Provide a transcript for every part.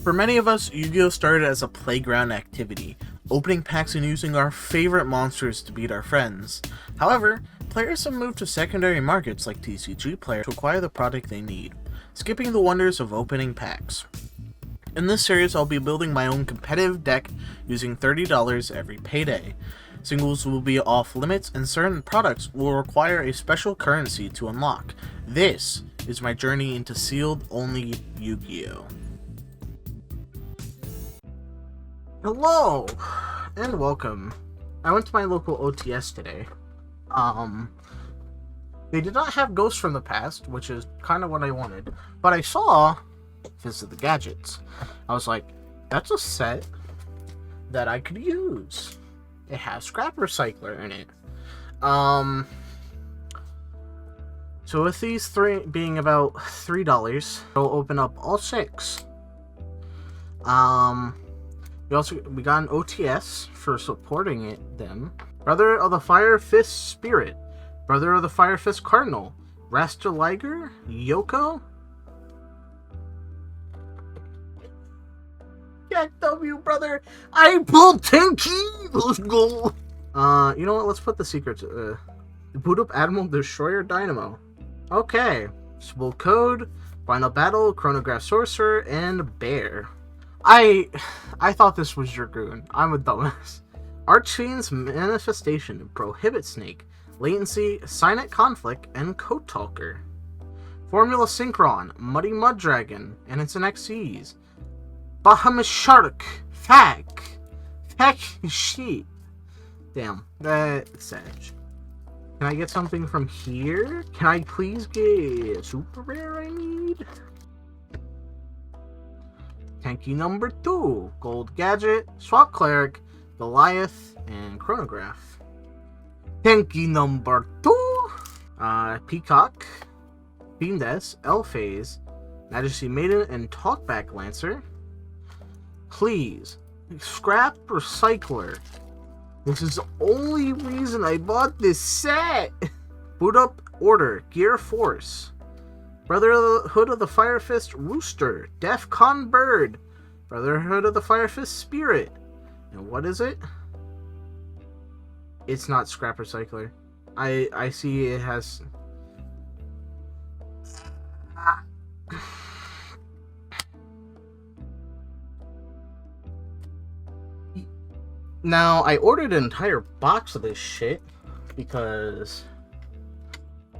For many of us, Yu-Gi-Oh! Started as a playground activity, opening packs and using our favorite monsters to beat our friends. However, players have moved to secondary markets like TCG players to acquire the product they need, skipping the wonders of opening packs. In this series, I'll be building my own competitive deck using $30 every payday. Singles will be off limits, and certain products will require a special currency to unlock. This is my journey into Sealed Only Yugioh. Hello, and welcome. I went to my local OTS today. They did not have Ghosts from the Past, which is kind of what I wanted, but I saw Visit the Gadgets. I was like, that's a set that I could use. It has Scrap Recycler in it. So with these three being about $3, I'll open up all 6. We got an OTS for supporting them. Brother of the Fire Fist Spirit. Brother of the Fire Fist Cardinal. Raster Liger. Yoko. Yeah, W, brother. I pulled 10 keys. Let's go. You know what? Let's put the secrets. Boot up Admiral Destroyer Dynamo. Okay. Spool Code. Final Battle. Chronograph Sorcerer. And Bear. I thought this was Dragoon. I'm a dumbass. Archfiend's Manifestation, Prohibit Snake, Latency, Signet Conflict, and Code Talker. Formula Synchron, Muddy Mud Dragon, and it's an XCs. Bahamut Shark, Fag Sheep. Damn, that's sad. Can I get something from here? Can I please get super rare I need? Tanky number 2, Gold Gadget, Swap Cleric, Goliath, and Chronograph. Tanky number 2, Peacock, Fiendess, Elphase, Majesty Maiden, and Talkback Lancer. Please, Scrap Recycler. This is the only reason I bought this set. Boot up Order, Gear Force. Brotherhood of the Fire Fist Rooster, Defcon Bird, Brotherhood of the Fire Fist Spirit. And what is it? It's not Scrap Recycler. I see it has... Now, I ordered an entire box of this shit because...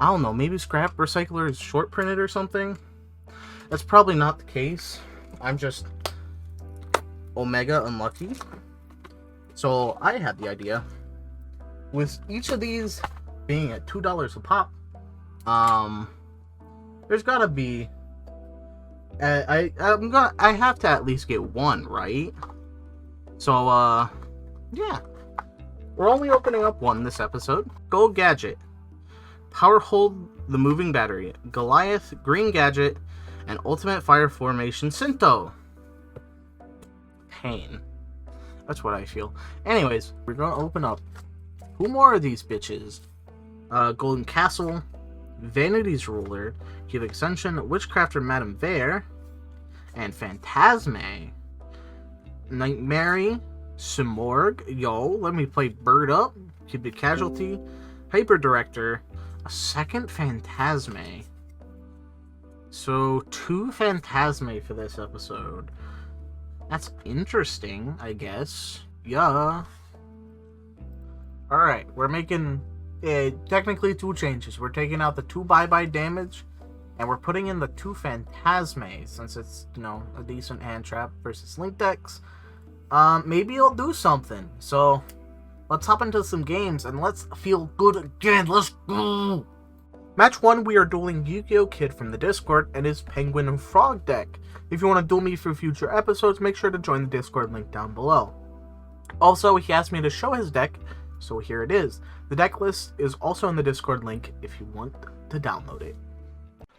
I don't know, maybe Scrap Recycler is short printed or something? That's probably not the case. I'm just Omega unlucky. So I had the idea. With each of these being at $2 a pop, there's gotta be... I have to at least get one, right? So, yeah. We're only opening up one this episode. Gold Gadget. Power Hold the Moving Battery, Goliath, Green Gadget, and Ultimate Fire Formation Sinto. Pain. That's what I feel. Anyways, we're going to open up 2 more of these bitches. Golden Castle, Vanity's Ruler, Cubic Ascension, Witchcrafter Madame Vare, and Phantasme. Nightmare, Simorg, let me play Bird Up, Cubic Casualty, Hyper Director, a second Phantasme. So 2 Phantasme for this episode. That's interesting, I guess. Yeah. Alright, we're making technically 2 changes. We're taking out the 2 bye-bye damage, and we're putting in the 2 Phantasme, since it's, a decent hand trap versus Link decks. Maybe it'll do something. So... let's hop into some games and let's feel good again. Let's go! Match 1, we are dueling Yu-Gi-Oh! Kid from the Discord and his Penguin and Frog deck. If you want to duel me for future episodes, make sure to join the Discord link down below. Also, he asked me to show his deck, so here it is. The deck list is also in the Discord link if you want to download it.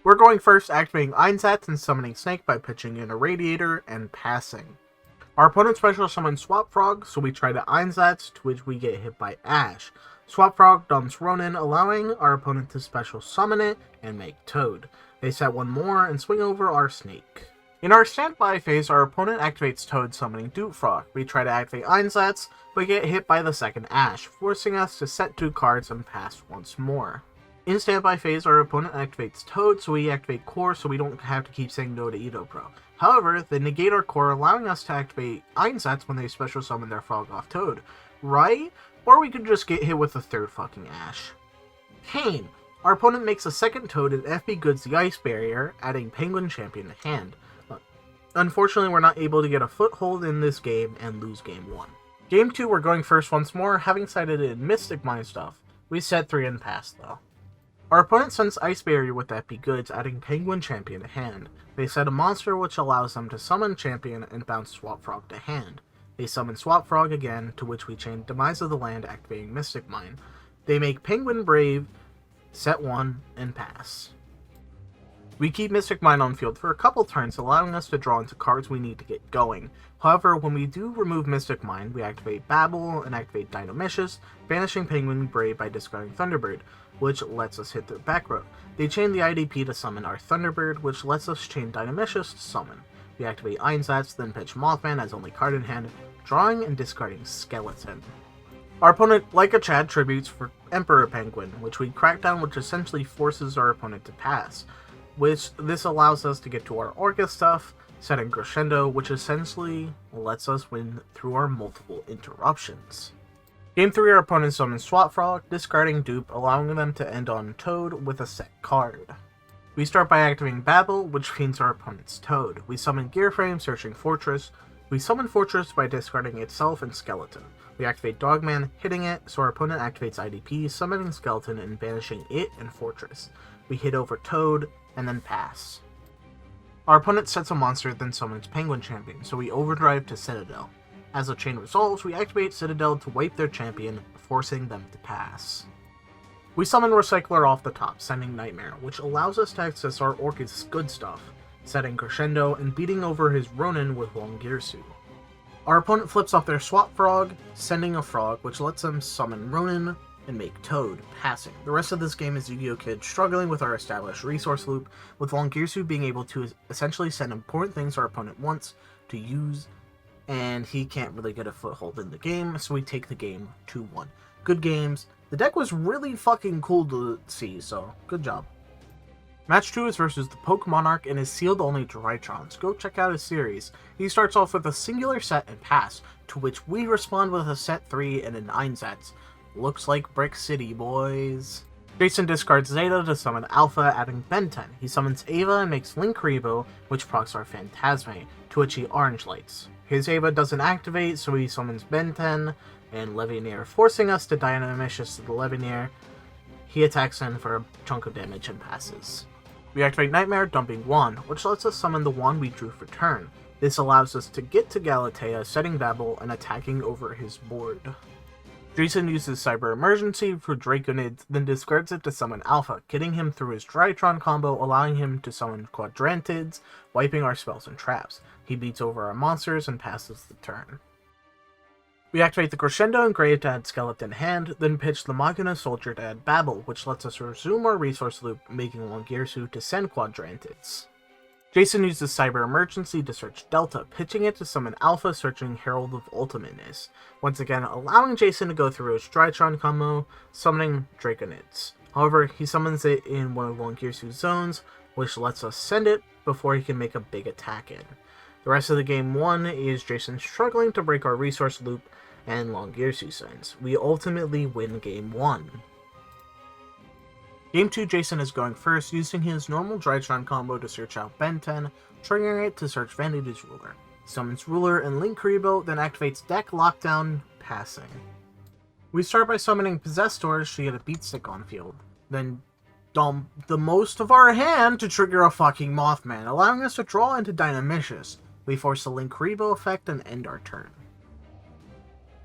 We're going first, activating Einsatz and summoning Snake by pitching in a Radiator and passing. Our opponent special summons Swap Frog, so we try to Einsatz, to which we get hit by Ash. Swap Frog dumps Ronin, allowing our opponent to special summon it and make Toad. They set 1 more and swing over our Snake. In our standby phase, our opponent activates Toad, summoning Dupe Frog. We try to activate Einsatz, but get hit by the second Ash, forcing us to set 2 cards and pass once more. In standby phase, our opponent activates Toad, so we activate Core so we don't have to keep saying no to Yugioh Pro. However, they negate our Core, allowing us to activate Einsatz when they special summon their Frog off Toad. Right? Or we could just get hit with a third fucking Ash. Pain! Our opponent makes a second Toad and FP Goods the Ice Barrier, adding Penguin Champion to hand. Unfortunately, we're not able to get a foothold in this game and lose game 1. Game 2, we're going first once more, having sided in Mystic Mine stuff. We set 3 and passed though. Our opponent sends Ice Barrier with FP Goods, adding Penguin Champion to hand. They set a monster which allows them to summon Champion and bounce Swap Frog to hand. They summon Swap Frog again, to which we chain Demise of the Land, activating Mystic Mine. They make Penguin Brave, set 1, and pass. We keep Mystic Mine on field for a couple turns, allowing us to draw into cards we need to get going. However, when we do remove Mystic Mine, we activate Babble and activate Malicious, banishing Penguin Brave by discarding Thunderbird, which lets us hit their back row. They chain the IDP to summon our Thunderbird, which lets us chain Malicious to summon. We activate Einsatz, then pitch Mothman as only card in hand, drawing and discarding Skeleton. Our opponent, like a Chad, tributes for Emperor Penguin, which we crack down, which essentially forces our opponent to pass. This allows us to get to our Orca stuff, setting Crescendo, which essentially lets us win through our multiple interruptions. Game 3, our opponent summons Swap Frog, discarding Dupe, allowing them to end on Toad with a set card. We start by activating Babble, which feeds our opponent's Toad. We summon Gearframe, searching Fortress. We summon Fortress by discarding itself and Skeleton. We activate Dogman, hitting it, so our opponent activates IDP, summoning Skeleton and banishing it and Fortress. We hit over Toad, and then pass. Our opponent sets a monster, then summons Penguin Champion, so we overdrive to Citadel. As the chain resolves, we activate Citadel to wipe their champion, forcing them to pass. We summon Recycler off the top, sending Nightmare, which allows us to access our Orca's good stuff, setting Crescendo and beating over his Ronin with Longirsu. Our opponent flips off their Swap Frog, sending a Frog, which lets them summon Ronin and make Toad, passing. The rest of this game is Yu-Gi-Oh! Kids struggling with our established resource loop, with Longirsu being able to essentially send important things our opponent wants to use, and he can't really get a foothold in the game, so we take the game 2-1. Good games. The deck was really fucking cool to see, so good job. Match 2 is versus the PokeMonarch and his Sealed Only Drytrons. Go check out his series. He starts off with a singular set and pass, to which we respond with a set 3 and an Einsatz. Looks like Brick City, boys. Jason discards Zeta to summon Alpha, adding Ben 10. He summons Ava and makes Linkuriboh, which procs our Phantasme, to which he orange lights. His Ava doesn't activate, so he summons Ben 10 and Levineer, forcing us to Dynamicious to the Levineer. He attacks in for a chunk of damage and passes. We activate Nightmare, dumping Wand, which lets us summon the Wand we drew for turn. This allows us to get to Galatea, setting Babel and attacking over his board. Jason uses Cyber Emergency for Draconids, then discards it to summon Alpha, getting him through his Drytron combo, allowing him to summon Quadrantids, wiping our spells and traps. He beats over our monsters and passes the turn. We activate the Crescendo and Grave to add Skeleton hand, then pitch the Magna Soldier to add Babel, which lets us resume our resource loop, making Longirsu to send Quadrantids. Jason uses Cyber Emergency to search Delta, pitching it to summon Alpha, searching Herald of Ultimateness, once again allowing Jason to go through his Drytron combo, summoning Draconids. However, he summons it in one of Longirsu's zones, which lets us send it before he can make a big attack in. The rest of the game 1 is Jason struggling to break our resource loop, and Longirsu sends. We ultimately win game 1. Game 2, Jason is going first, using his normal Drytron combo to search out Ben 10, triggering it to search Vanity's Ruler. He summons Ruler and Linkuriboh, then activates Deck Lockdown, passing. We start by summoning Possessors to get a Beat Stick on field, then dump the most of our hand to trigger a fucking Mothman, allowing us to draw into Dynamicious. We force the Linkuriboh effect and end our turn.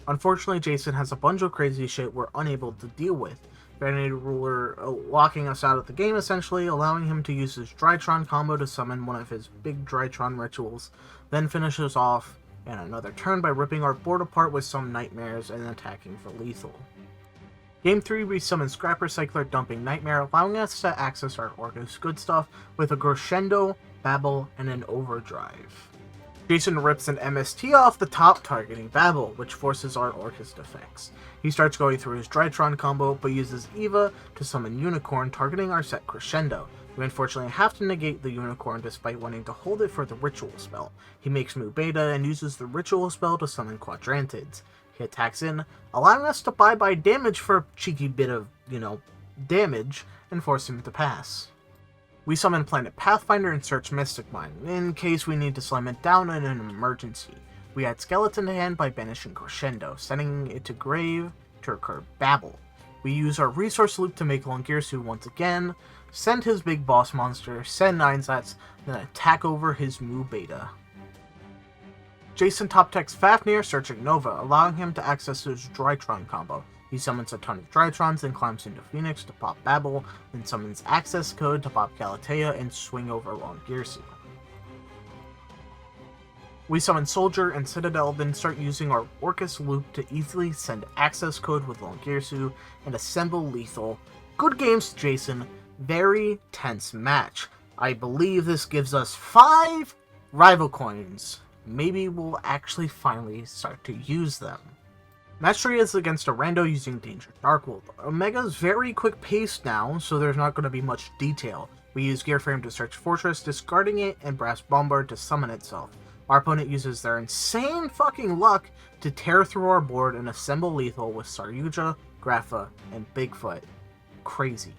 Unfortunately, Jason has a bunch of crazy shit we're unable to deal with. Vanity Ruler locking us out of the game, essentially, allowing him to use his Drytron combo to summon one of his big Drytron rituals, then finishes off in another turn by ripping our board apart with some Nightmares and attacking for lethal. Game 3, we summon Scrap Recycler, dumping Nightmare, allowing us to access our Orca's good stuff with a Crescendo Babel, and an Overdrive. Jason rips an MST off the top, targeting Babel, which forces our Orcus defects. He starts going through his Drytron combo, but uses Eva to summon Unicorn, targeting our set Crescendo. We unfortunately have to negate the Unicorn despite wanting to hold it for the Ritual spell. He makes Mu Beta and uses the Ritual spell to summon Quadrantids. He attacks in, allowing us to bye-bye damage for a cheeky bit of, damage, and force him to pass. We summon Planet Pathfinder and search Mystic Mine, in case we need to slam it down in an emergency. We add Skeleton to hand by banishing Crescendo, sending it to Grave to recur Babel. We use our resource loop to make Longirsu once again, send his big boss monster, send 9 sets, then attack over his Mu Beta. Jason top-techs Fafnir, searching Nova, allowing him to access his Drytron combo. He summons a ton of Drytrons and climbs into Phoenix to pop Babel, then summons Access Code to pop Galatea and swing over Longirsu. We summon Soldier and Citadel, then start using our Orcus loop to easily send Access Code with Longirsu and assemble Lethal. Good games, Jason. Very tense match. I believe this gives us 5 rival coins. Maybe we'll actually finally start to use them. Match 3 is against a rando using Danger Darkworld. Omega's very quick paced now, so there's not going to be much detail. We use Gearframe to search Fortress, discarding it, and Brass Bombard to summon itself. Our opponent uses their insane fucking luck to tear through our board and assemble Lethal with Saryuja, Grapha, and Bigfoot. Crazy.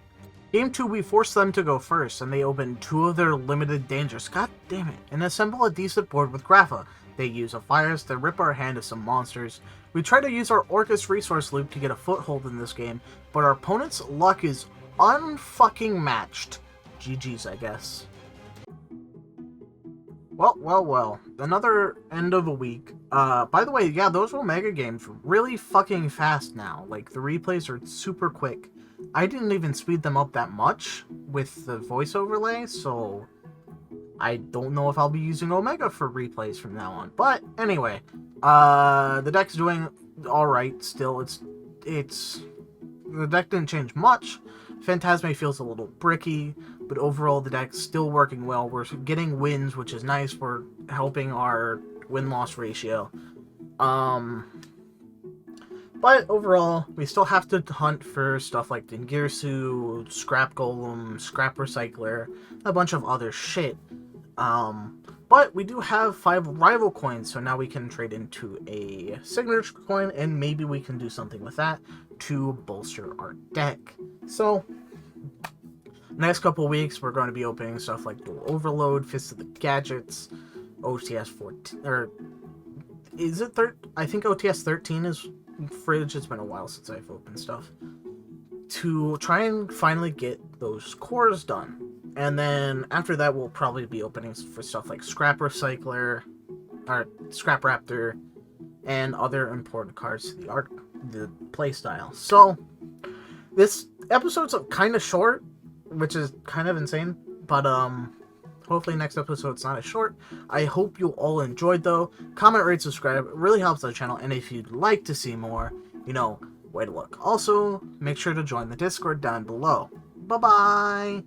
Game 2, we force them to go first, and they open 2 of their limited dangers, god damn it, and assemble a decent board with Grapha. They use a virus to rip our hand of some monsters. We try to use our Orcus resource loop to get a foothold in this game, but our opponent's luck is unfucking matched. GG's, I guess. Well. Another end of a week. By the way, yeah, those Omega games are really fucking fast now. Like, the replays are super quick. I didn't even speed them up that much with the voice overlay, so I don't know if I'll be using Omega for replays from now on. But anyway, the deck's doing alright still. The deck didn't change much. Phantasme feels a little bricky, but overall the deck's still working well. We're getting wins, which is nice. We're helping our win-loss ratio. But overall, we still have to hunt for stuff like Dingirsu, Scrap Golem, Scrap Recycler, a bunch of other shit. But we do have 5 rival coins, so now we can trade into a signature coin, and maybe we can do something with that to bolster our deck. So, next couple weeks, we're going to be opening stuff like Dual Overload, Fist of the Gadgets, OTS 14, or is it 13? I think OTS 13 is fridge. It's been a while since I've opened stuff. To try and finally get those cores done. And then after that, we'll probably be opening for stuff like Scrap Recycler, or Scrap Raptor, and other important cards to the playstyle. So, this episode's kind of short, which is kind of insane, but hopefully next episode's not as short. I hope you all enjoyed, though. Comment, rate, subscribe. It really helps the channel, and if you'd like to see more, way to look. Also, make sure to join the Discord down below. Bye-bye!